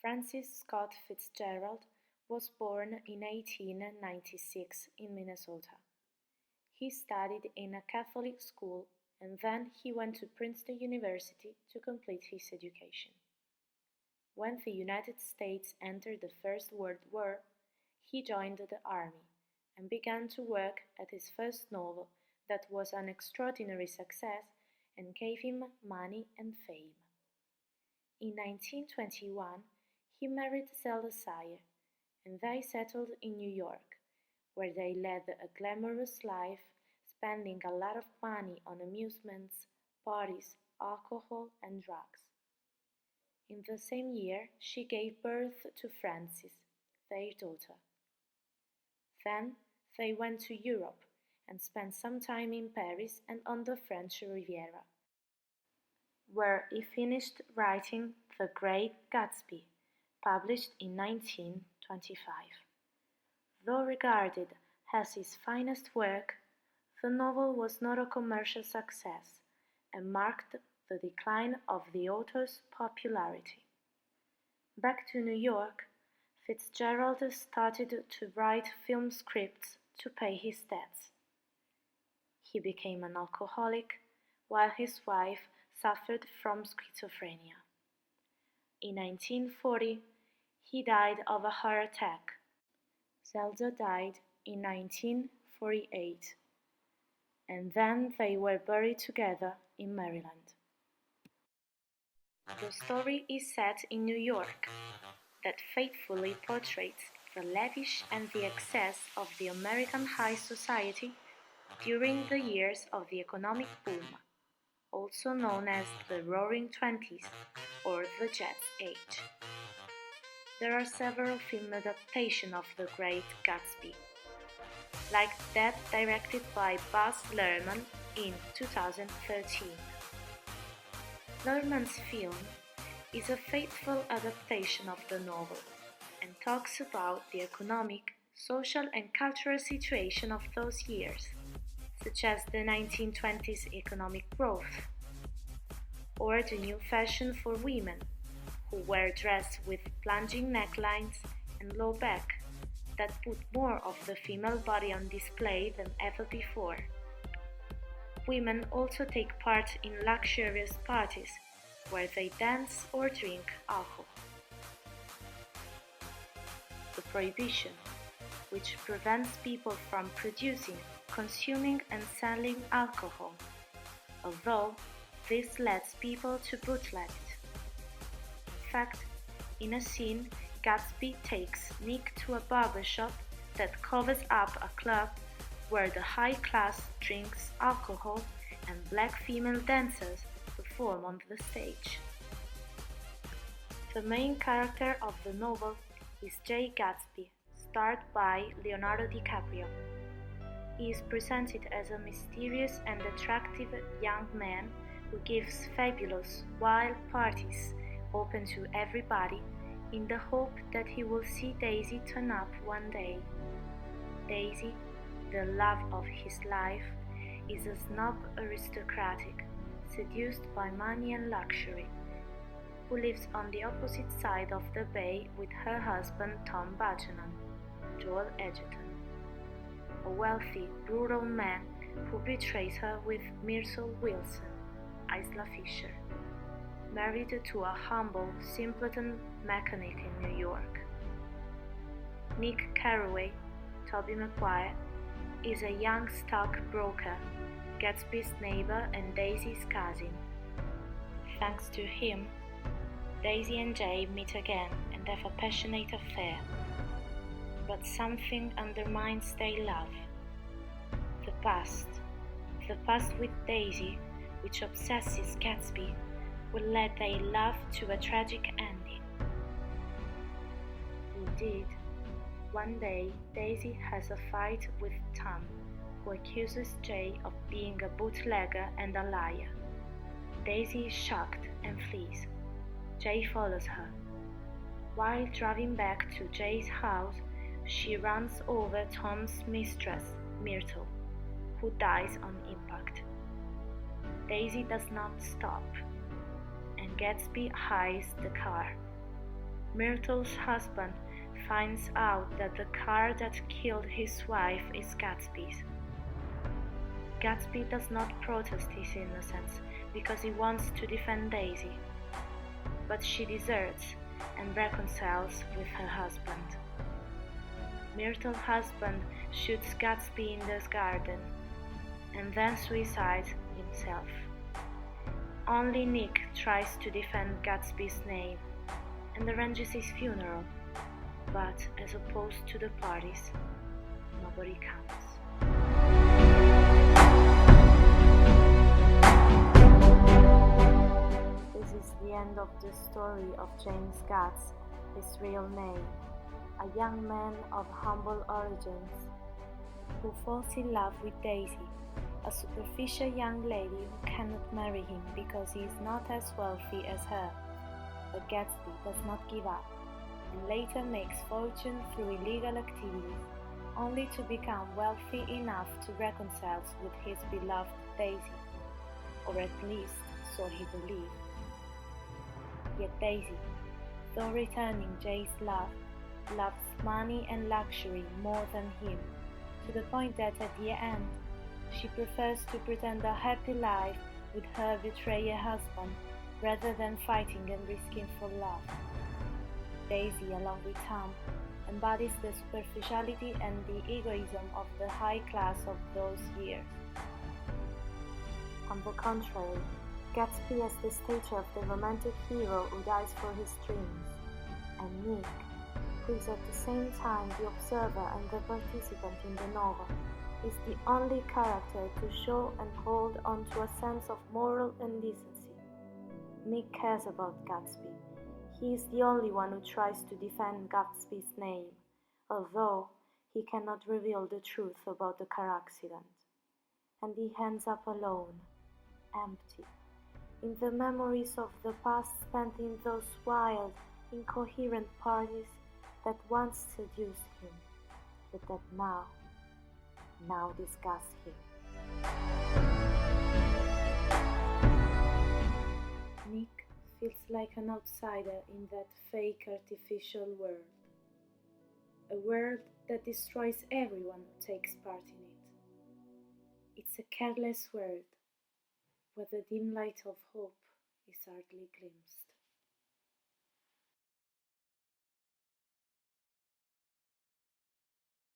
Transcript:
Francis Scott Fitzgerald was born in 1896 in Minnesota. He studied in a Catholic school and then he went to Princeton University to complete his education. When the United States entered the First World War, he joined the army and began to work at his first novel that was an extraordinary success and gave him money and fame. In 1921, he married Zelda Sayer, and they settled in New York, where they led a glamorous life, spending a lot of money on amusements, parties, alcohol, and drugs. In the same year, she gave birth to Frances, their daughter. Then they went to Europe and spent some time in Paris and on the French Riviera, where he finished writing The Great Gatsby, published in 1925. Though regarded as his finest work, the novel was not a commercial success and marked the decline of the author's popularity. Back to New York, Fitzgerald started to write film scripts to pay his debts. He became an alcoholic, while his wife suffered from schizophrenia. In 1940, he died of a heart attack. Zelda died in 1948, and then they were buried together in Maryland. The story is set in New York, that faithfully portrays the lavish and the excess of the American high society during the years of the economic boom, also known as the Roaring Twenties or the Jazz Age. There are several film adaptations of The Great Gatsby, like that directed by Baz Luhrmann in 2013. Luhrmann's film is a faithful adaptation of the novel and talks about the economic, social and cultural situation of those years, such as the 1920s economic growth, or the new fashion for women, who wear dress with plunging necklines and low back that put more of the female body on display than ever before. Women also take part in luxurious parties where they dance or drink alcohol. The prohibition, which prevents people from producing, consuming and selling alcohol, although this lets people to bootleg it. In fact, in a scene, Gatsby takes Nick to a barbershop that covers up a club where the high class drinks alcohol and black female dancers perform on the stage. The main character of the novel is Jay Gatsby, starred by Leonardo DiCaprio. He is presented as a mysterious and attractive young man who gives fabulous, wild parties open to everybody in the hope that he will see Daisy turn up one day. Daisy, the love of his life, is a snob aristocratic, seduced by money and luxury, who lives on the opposite side of the bay with her husband Tom Buchanan, Joel Edgerton, a wealthy, brutal man who betrays her with Myrtle Wilson, Isla Fisher, married to a humble, simpleton mechanic in New York. Nick Carraway, Tobey Maguire, is a young stockbroker, Gatsby's neighbor and Daisy's cousin. Thanks to him, Daisy and Jay meet again and have a passionate affair. But something undermines their love. The past with Daisy, which obsesses Gatsby, will lead their love to a tragic ending. Indeed, one day Daisy has a fight with Tom, who accuses Jay of being a bootlegger and a liar. Daisy is shocked and flees. Jay follows her. While driving back to Jay's house, she runs over Tom's mistress, Myrtle, who dies on impact. Daisy does not stop, and Gatsby hides the car. Myrtle's husband finds out that the car that killed his wife is Gatsby's. Gatsby does not protest his innocence because he wants to defend Daisy, but she deserts and reconciles with her husband. Myrtle's husband shoots Gatsby in the garden and then suicides himself. Only Nick tries to defend Gatsby's name and arranges his funeral, but as opposed to the parties, nobody comes. This is the end of the story of James Gatz, his real name, a young man of humble origins who falls in love with Daisy, a superficial young lady who cannot marry him because he is not as wealthy as her. But Gatsby does not give up, and later makes fortune through illegal activities, only to become wealthy enough to reconcile with his beloved Daisy, or at least so he believed. Yet Daisy, though returning Jay's love, loves money and luxury more than him, to the point that at the end, she prefers to pretend a happy life with her betrayer husband rather than fighting and risking for love. Daisy, along with Tom, embodies the superficiality and the egoism of the high class of those years. On the contrary, Gatsby has the stature of the romantic hero who dies for his dreams, and Nick, who is at the same time the observer and the participant in the novel, is the only character to show and hold on to a sense of moral and decency. Nick cares about Gatsby. He is the only one who tries to defend Gatsby's name, although he cannot reveal the truth about the car accident. And he ends up alone, empty, in the memories of the past spent in those wild, incoherent parties that once seduced him, but that now disgust him. Nick feels like an outsider in that fake artificial world, a world that destroys everyone who takes part in it. It's a careless world, where the dim light of hope is hardly glimpsed.